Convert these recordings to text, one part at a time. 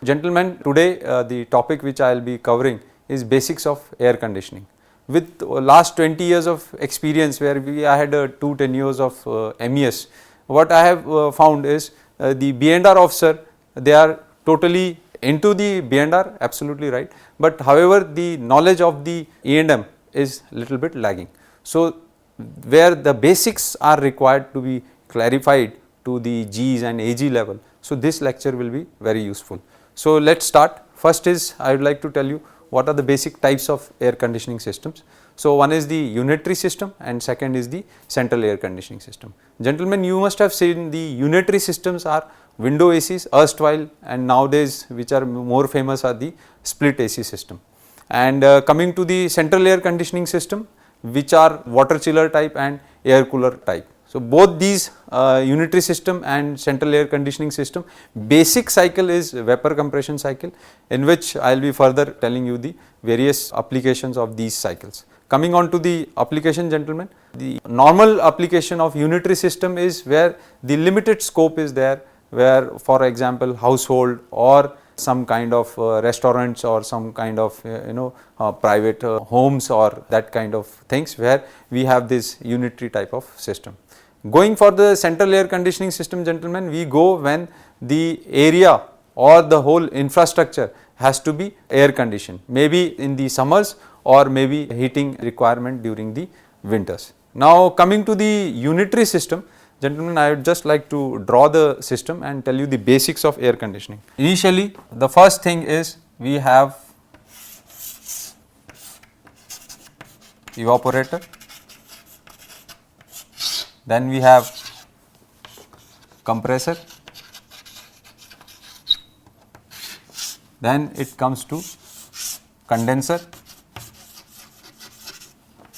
Gentlemen, today the topic which I will be covering is basics of air conditioning. With last 20 years of experience where I had 2 tenures of MES, what I have found is the B&R officer, they are totally into the B&R, absolutely right, but however the knowledge of the E&M is little bit lagging. So, where the basics are required to be clarified to the G's and AG level. So, this lecture will be very useful. So, let us start. First is I would like to tell you what are the basic types of air conditioning systems. So, one is the unitary system and second is the central air conditioning system. Gentlemen, you must have seen the unitary systems are window ACs erstwhile, and nowadays which are more famous are the split AC system. And coming to the central air conditioning system, which are water chiller type and air cooler type. So, both these unitary system and central air conditioning system, basic cycle is vapor compression cycle, in which I will be further telling you the various applications of these cycles. Coming on to the application, gentlemen, the normal application of unitary system is where the limited scope is there, where for example household or some kind of restaurants or some kind of private homes or that kind of things, where we have this unitary type of system. Going for the central air conditioning system, gentlemen, we go when the area or the whole infrastructure has to be air conditioned, maybe in the summers or maybe heating requirement during the winters. Now, coming to the unitary system, gentlemen, I would just like to draw the system and tell you the basics of air conditioning. Initially, the first thing is we have evaporator, then we have compressor, then it comes to condenser,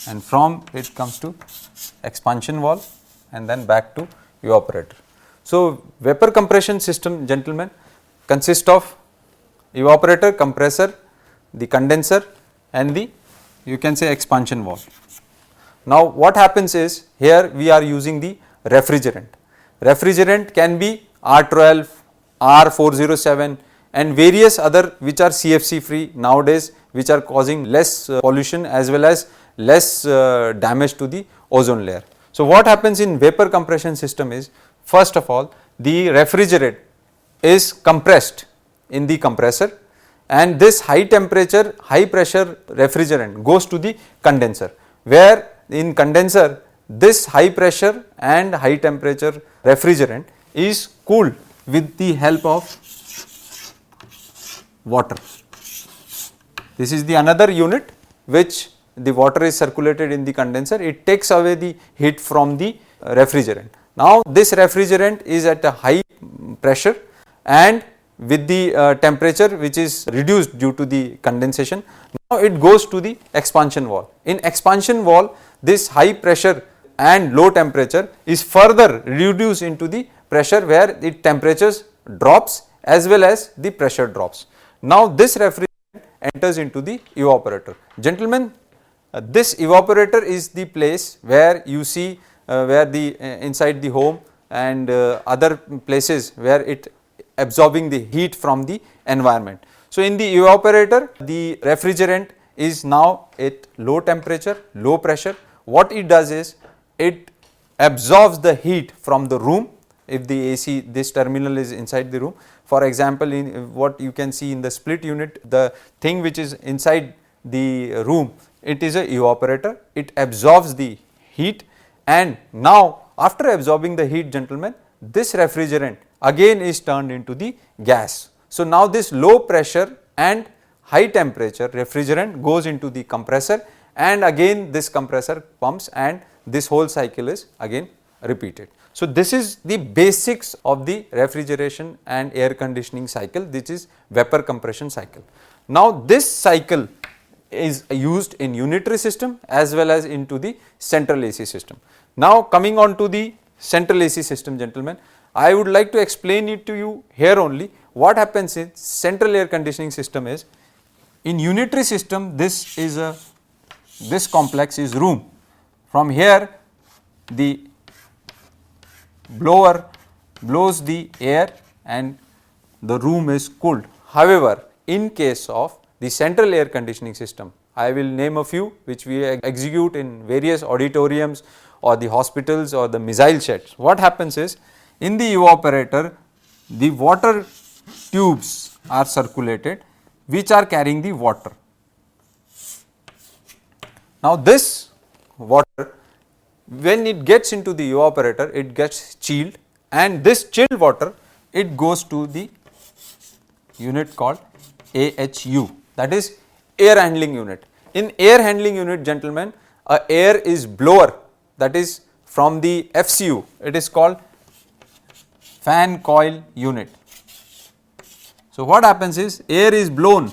and from it comes to expansion valve and then back to evaporator. So, vapor compression system, gentlemen, consists of evaporator, compressor, the condenser and the, you can say, expansion valve. Now, what happens is here we are using the refrigerant. Refrigerant can be R12, R407 and various other which are CFC free nowadays, which are causing less pollution as well as less damage to the ozone layer. So, what happens in vapor compression system is, first of all, the refrigerant is compressed in the compressor, and this high temperature, high pressure refrigerant goes to the condenser, where in condenser this high pressure and high temperature refrigerant is cooled with the help of water. This is the another unit which the water is circulated in the condenser, it takes away the heat from the refrigerant. Now, this refrigerant is at a high pressure and with the temperature which is reduced due to the condensation. Now, it goes to the expansion valve. In expansion valve, this high pressure and low temperature is further reduced into the pressure, where the temperatures drops as well as the pressure drops. Now, this refrigerant enters into the evaporator. Gentlemen, this evaporator is the place where you see where the inside the home and other places where it absorbing the heat from the environment. So, in the evaporator, the refrigerant is now at low temperature, low pressure. What it does is it absorbs the heat from the room. If the AC, this terminal is inside the room, for example, in what you can see in the split unit, the thing which is inside the room, it is a evaporator, it absorbs the heat, and now after absorbing the heat, gentlemen, this refrigerant again is turned into the gas. So, now this low pressure and high temperature refrigerant goes into the compressor, and again this compressor pumps, and this whole cycle is again repeated. So, this is the basics of the refrigeration and air conditioning cycle, which is vapor compression cycle. Now, this cycle is used in unitary system as well as into the central AC system. Now, coming on to the central AC system, gentlemen, I would like to explain it to you here only. What happens in central air conditioning system is, in unitary system, this complex is room. From here the blower blows the air and the room is cooled. However, in case of the central air conditioning system, I will name a few which we execute in various auditoriums or the hospitals or the missile sheds. What happens is, in the evaporator, the water tubes are circulated which are carrying the water. Now, this water, when it gets into the evaporator, it gets chilled, and this chilled water, it goes to the unit called AHU, that is air handling unit. In air handling unit, gentlemen, a air is blower, that is from the FCU, it is called fan coil unit. So, what happens is, air is blown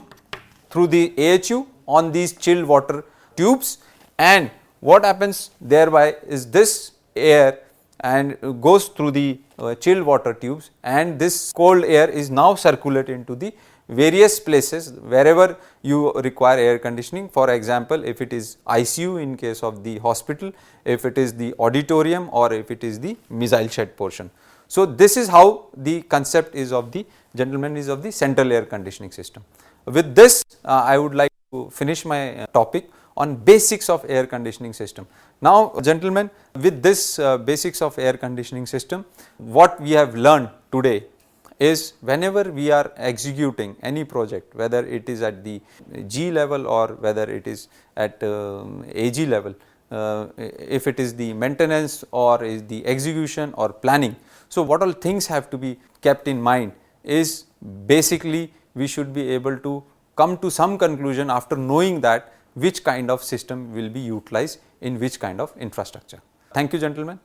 through the AHU on these chilled water tubes, and what happens thereby is this air and goes through the chilled water tubes, and this cold air is now circulated into the various places wherever you require air conditioning. For example, if it is ICU in case of the hospital, if it is the auditorium, or if it is the missile shed portion. So, this is how the concept is of the gentlemen is of the central air conditioning system. With this, I would like to finish my topic on basics of air conditioning system. Now, gentlemen, with this basics of air conditioning system, what we have learned today is, whenever we are executing any project, whether it is at the G level or whether it is at AG level, if it is the maintenance or is the execution or planning. So, what all things have to be kept in mind is, basically we should be able to come to some conclusion after knowing that which kind of system will be utilized in which kind of infrastructure. Thank you, gentlemen.